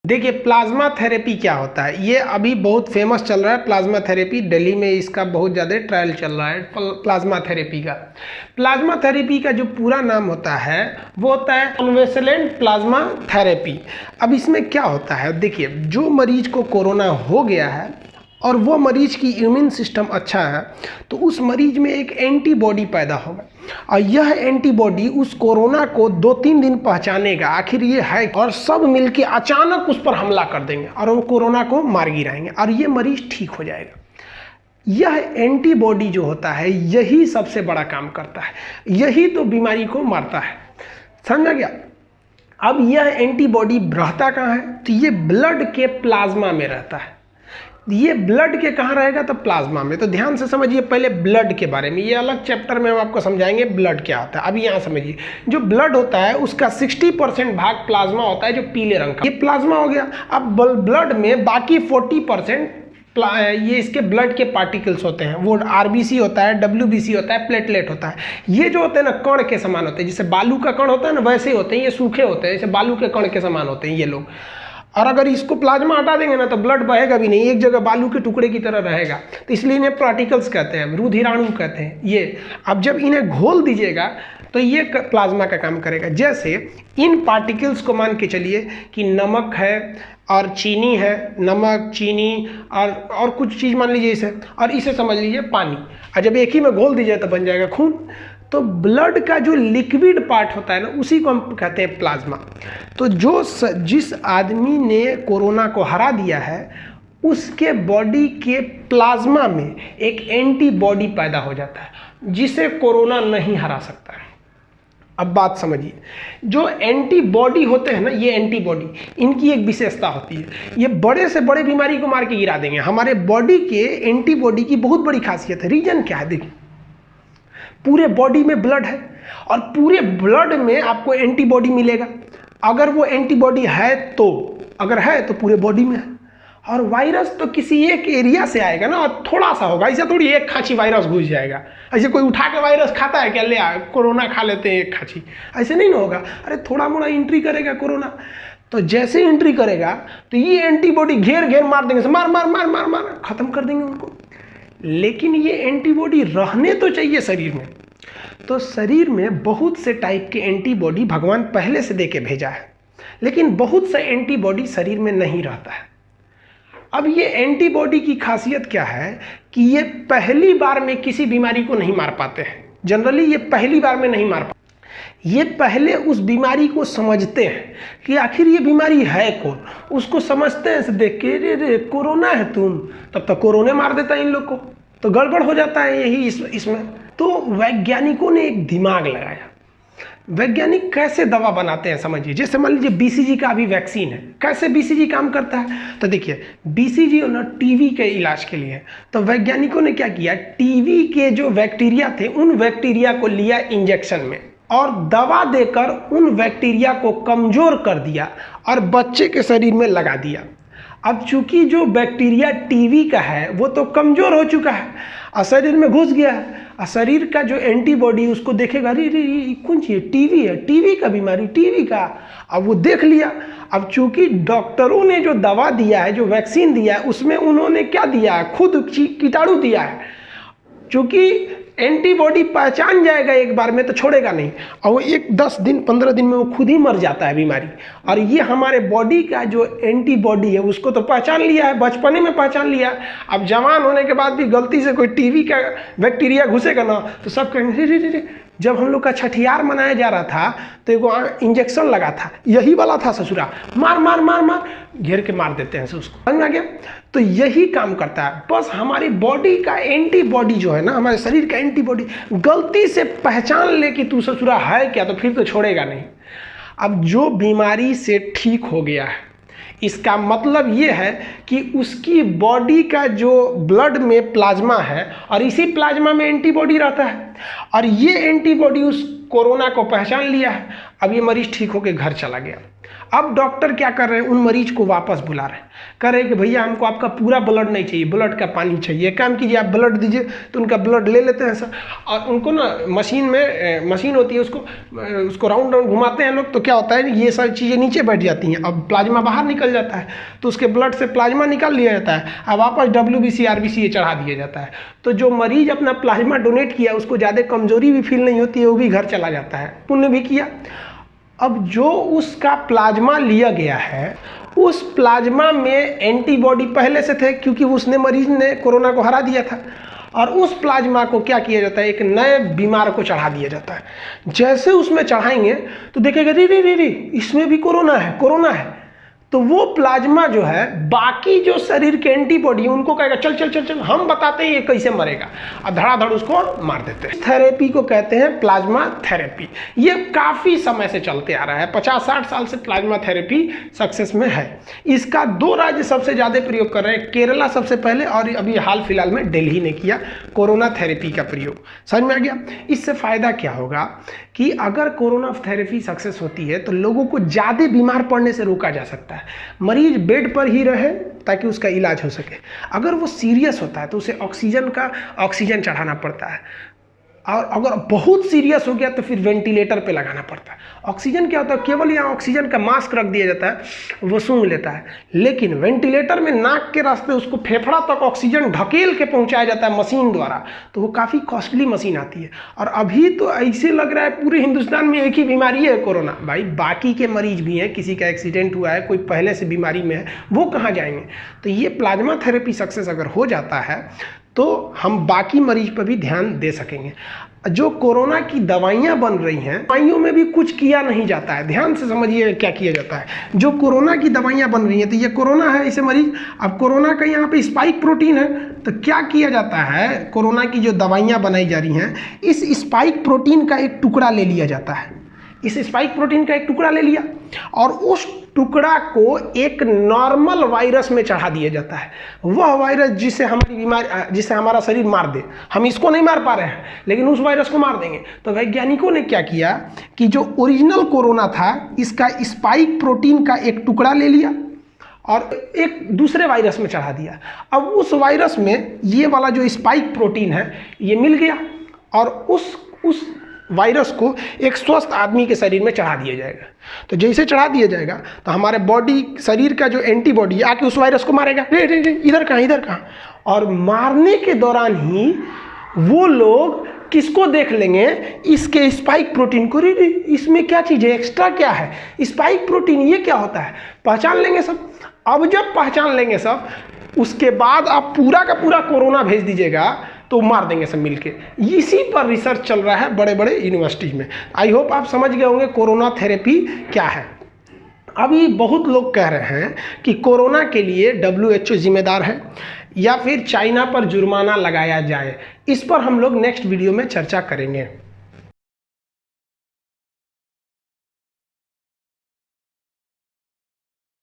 देखिए plasma therapy क्या होता है, ये अभी बहुत फेमस चल रहा है। प्लाज्मा थेरेपी दिल्ली में इसका बहुत ज़्यादा ट्रायल चल रहा है प्लाज्मा थेरेपी का। प्लाज्मा थेरेपी का जो पूरा नाम होता है वो होता है कन्वेलेंट प्लाज्मा थेरेपी। अब इसमें क्या होता है, देखिए जो मरीज को कोरोना हो गया है और वो मरीज की इम्यून सिस्टम अच्छा है तो उस मरीज में एक एंटीबॉडी पैदा होगा और यह एंटीबॉडी उस कोरोना को 2-3 दिन पहचानेगा आखिर ये है, और सब मिलके अचानक उस पर हमला कर देंगे और वो कोरोना को मार गिराएंगे और ये मरीज ठीक हो जाएगा। यह एंटीबॉडी जो होता है यही सबसे बड़ा काम करता है, यही तो बीमारी को मारता है, समझा गया। अब यह एंटीबॉडी रहता कहाँ है, तो ये ब्लड के प्लाज्मा में रहता है। ये ब्लड के कहाँ रहेगा, तो प्लाज्मा में। तो ध्यान से समझिए पहले ब्लड के बारे में, ये अलग चैप्टर में हम आपको समझाएंगे ब्लड क्या होता है। अभी यहाँ समझिए जो ब्लड होता है उसका 60% भाग प्लाज्मा होता है जो पीले रंग का, ये प्लाज्मा हो गया। अब ब्लड में बाकी 40% ये इसके ब्लड के पार्टिकल्स होते हैं, वो आरबीसी होता है, डब्ल्यूबीसी होता है, प्लेटलेट होता है। ये जो होते हैं ना कण के समान होते हैं, जैसे बालू का कण होता है ना वैसे ही होते हैं, ये सूखे होते हैं, जैसे बालू के कण के समान होते हैं ये लोग। और अगर इसको प्लाज्मा हटा देंगे ना तो ब्लड बहेगा भी नहीं, एक जगह बालू के टुकड़े की तरह रहेगा, तो इसलिए इन्हें पार्टिकल्स कहते हैं, रुधिराणु कहते हैं ये। अब जब इन्हें घोल दीजिएगा तो ये प्लाज्मा का काम करेगा। जैसे इन पार्टिकल्स को मान के चलिए कि नमक है और चीनी है, नमक चीनी और कुछ चीज़ मान लीजिए इसे, और इसे समझ लीजिए पानी, और जब एक ही में घोल दीजिए तो बन जाएगा खून। तो ब्लड का जो लिक्विड पार्ट होता है ना उसी को हम कहते हैं प्लाज्मा। तो जिस आदमी ने कोरोना को हरा दिया है उसके बॉडी के प्लाज्मा में एक एंटीबॉडी पैदा हो जाता है जिसे कोरोना नहीं हरा सकता है। अब बात समझिए, जो एंटीबॉडी होते हैं ना, ये एंटीबॉडी इनकी एक विशेषता होती है, ये बड़े से बड़े बीमारी को मार के गिरा देंगे। हमारे बॉडी के एंटीबॉडी की बहुत बड़ी खासियत है। रीजन क्या है, देखिए पूरे बॉडी में ब्लड है और पूरे ब्लड में आपको एंटीबॉडी मिलेगा। अगर वो एंटीबॉडी है तो, अगर है तो पूरे बॉडी में है। और वायरस तो किसी एक एरिया से आएगा ना, और थोड़ा सा होगा, ऐसे थोड़ी एक खांची वायरस घुस जाएगा। ऐसे कोई उठा के वायरस खाता है क्या, ले कोरोना खा लेते हैं एक खांची, ऐसे नहीं ना होगा। अरे थोड़ा मोड़ा एंट्री करेगा कोरोना, तो जैसे एंट्री करेगा तो ये एंटीबॉडी घेर मार देंगे, मार मार मार मार मार खत्म कर देंगे उनको। लेकिन ये एंटीबॉडी रहने तो चाहिए शरीर में, तो शरीर में बहुत से टाइप के एंटीबॉडी भगवान पहले से दे के भेजा है, लेकिन बहुत से एंटीबॉडी शरीर में नहीं रहता है। अब ये एंटीबॉडी की खासियत क्या है कि ये पहली बार में किसी बीमारी को नहीं मार पाते हैं। जनरली ये पहली बार में नहीं मार पाते, ये पहले उस बीमारी को समझते हैं कि आखिर ये बीमारी है कौन, उसको समझते हैं, देख के रे कोरोना है तुम, तब तक कोरोना मार देता है इन लोग को, तो गड़बड़ हो जाता है यही इसमें। तो वैज्ञानिकों ने एक दिमाग लगाया। वैज्ञानिक कैसे दवा बनाते हैं समझिए। जैसे मान लीजिए बीसीजी का अभी वैक्सीन है, कैसे बीसीजी काम करता है, तो देखिए बीसीजी ना टीवी के इलाज के लिए। तो वैज्ञानिकों ने क्या किया, टीवी के जो बैक्टीरिया थे उन बैक्टीरिया को लिया इंजेक्शन में और दवा देकर उन बैक्टीरिया को कमजोर कर दिया और बच्चे के शरीर में लगा दिया। अब चूंकि जो बैक्टीरिया टीवी का है वो तो कमजोर हो चुका है और शरीर में घुस गया है, और शरीर का जो एंटीबॉडी उसको देखेगा, अरे कौन चीज़, टीवी है, टीवी का बीमारी, टीवी का। अब वो देख लिया। अब चूंकि डॉक्टरों ने जो दवा दिया है, जो वैक्सीन दिया है, उसमें उन्होंने क्या दिया है, खुद कीटाणु दिया है। चूंकि एंटीबॉडी पहचान जाएगा एक बार में तो छोड़ेगा नहीं, और वो 10 दिन 15 दिन में वो खुद ही मर जाता है बीमारी। और ये हमारे बॉडी का जो एंटीबॉडी है उसको तो पहचान लिया है, बचपने में पहचान लिया। अब जवान होने के बाद भी गलती से कोई टीवी का बैक्टीरिया घुसेगा ना तो सब कहेंगे रे। जब हम लोग का छठियार मनाया जा रहा था तो एक इंजेक्शन लगा था, यही वाला था ससुरा, मार मार मार मार घेर के मार देते हैं उसको, समझ आ गया। तो यही काम करता है, बस हमारी बॉडी का एंटीबॉडी जो है ना, हमारे शरीर का एंटीबॉडी गलती से पहचान ले कि तू ससुरा है क्या, तो फिर तो छोड़ेगा नहीं। अब जो बीमारी से ठीक हो गया है इसका मतलब ये है कि उसकी बॉडी का जो ब्लड में प्लाज्मा है और इसी प्लाज्मा में एंटीबॉडी रहता है, और ये एंटीबॉडी उस कोरोना को पहचान लिया है। अब ये मरीज ठीक होकर घर चला गया। अब डॉक्टर क्या कर रहे हैं, उन मरीज को वापस बुला रहे हैं, कह रहे हैं कि भैया हमको आपका पूरा ब्लड नहीं चाहिए, ब्लड का पानी चाहिए, काम कीजिए आप ब्लड दीजिए। तो उनका ब्लड ले लेते हैं सर, और उनको ना मशीन होती है, उसको राउंड राउंड घुमाते हैं लोग, तो क्या होता है ये सारी चीज़ें नीचे बैठ जाती हैं, अब प्लाज्मा बाहर निकल जाता है, तो उसके ब्लड से प्लाज्मा निकाल लिया जाता है, अब वापस WBC RBC चढ़ा दिया जाता है। तो जो मरीज अपना प्लाज्मा डोनेट किया उसको ज़्यादा कमजोरी भी फील नहीं होती है, वो भी घर चला जाता है, पुण्य भी किया। अब जो उसका प्लाज्मा लिया गया है, उस प्लाज्मा में एंटीबॉडी पहले से थे, क्योंकि उसने मरीज ने कोरोना को हरा दिया था, और उस प्लाज्मा को क्या किया जाता है, एक नए बीमार को चढ़ा दिया जाता है। जैसे उसमें चढ़ाएंगे तो देखेगा रे रे रे रे इसमें भी कोरोना है, कोरोना है, तो वो प्लाज्मा जो है बाकी जो शरीर के एंटीबॉडी उनको कहेगा चल चल चल चल, हम बताते हैं ये कैसे मरेगा, और धड़ाधड़ उसको मार देते हैं। थेरेपी को कहते हैं प्लाज्मा थेरेपी। ये काफ़ी समय से चलते आ रहा है, 50-60 साल से प्लाज्मा थेरेपी सक्सेस में है। इसका 2 राज्य सबसे ज़्यादा प्रयोग कर रहे हैं, केरला सबसे पहले, और अभी हाल फिलहाल में दिल्ली ने किया कोरोना थेरेपी का प्रयोग। समझ में आ गया? इससे फ़ायदा क्या होगा कि अगर कोरोना थेरेपी सक्सेस होती है तो लोगों को ज़्यादा बीमार पड़ने से रोका जा सकता है। मरीज बेड पर ही रहे ताकि उसका इलाज हो सके। अगर वो सीरियस होता है तो उसे ऑक्सीजन चढ़ाना पड़ता है, और अगर बहुत सीरियस हो गया तो फिर वेंटिलेटर पे लगाना पड़ता है। ऑक्सीजन क्या होता है, केवल यहाँ ऑक्सीजन का मास्क रख दिया जाता है, वो सूंघ लेता है, लेकिन वेंटिलेटर में नाक के रास्ते उसको फेफड़ा तक ऑक्सीजन ढकेल के पहुँचाया जाता है मशीन द्वारा, तो वो काफ़ी कॉस्टली मशीन आती है। और अभी तो ऐसे लग रहा है पूरे हिंदुस्तान में एक ही बीमारी है कोरोना। भाई बाकी के मरीज भी हैं, किसी का एक्सीडेंट हुआ है, कोई पहले से बीमारी में है, वो कहाँ जाएंगे? तो ये प्लाज्मा थेरेपी सक्सेस अगर हो जाता है तो हम बाकी मरीज पर भी ध्यान दे सकेंगे। जो कोरोना की दवाइयाँ बन रही हैं, दवाइयों में भी कुछ किया नहीं जाता है। ध्यान से समझिए क्या किया जाता है। जो कोरोना की दवाइयाँ बन रही हैं, तो ये कोरोना है, इसे मरीज, अब कोरोना का यहाँ पे स्पाइक प्रोटीन है, तो क्या किया जाता है, कोरोना की जो दवाइयाँ बनाई जा रही हैं, इस स्पाइक प्रोटीन का एक टुकड़ा ले लिया जाता है। इस स्पाइक प्रोटीन का एक टुकड़ा ले लिया और उस टुकड़ा को एक नॉर्मल वायरस में चढ़ा दिया जाता है। वह वायरस जिसे हमारा शरीर मार दे, हम इसको नहीं मार पा रहे हैं लेकिन उस वायरस को मार देंगे। तो वैज्ञानिकों ने क्या किया कि जो ओरिजिनल कोरोना था, इसका स्पाइक प्रोटीन का एक टुकड़ा ले लिया और एक दूसरे वायरस में चढ़ा दिया। अब उस वायरस में ये वाला जो स्पाइक प्रोटीन है ये मिल गया और उस वायरस को एक स्वस्थ आदमी के शरीर में चढ़ा दिया जाएगा। तो जैसे चढ़ा दिया जाएगा तो हमारे बॉडी, शरीर का जो एंटीबॉडी आके उस वायरस को मारेगा, रे रे रे इधर कहाँ, और मारने के दौरान ही वो लोग किसको देख लेंगे, इसके स्पाइक प्रोटीन को। रे इसमें क्या चीज़ है, एक्स्ट्रा क्या है, स्पाइक प्रोटीन, ये क्या होता है, पहचान लेंगे सब। अब जब पहचान लेंगे सब, उसके बाद आप पूरा का पूरा कोरोना भेज दीजिएगा तो मार देंगे सब मिलके। इसी पर रिसर्च चल रहा है बड़े बड़े यूनिवर्सिटी में। आई होप आप समझ गए होंगे कोरोना थेरेपी क्या है। अभी बहुत लोग कह रहे हैं कि कोरोना के लिए WHO जिम्मेदार है या फिर चाइना पर जुर्माना लगाया जाए। इस पर हम लोग नेक्स्ट वीडियो में चर्चा करेंगे।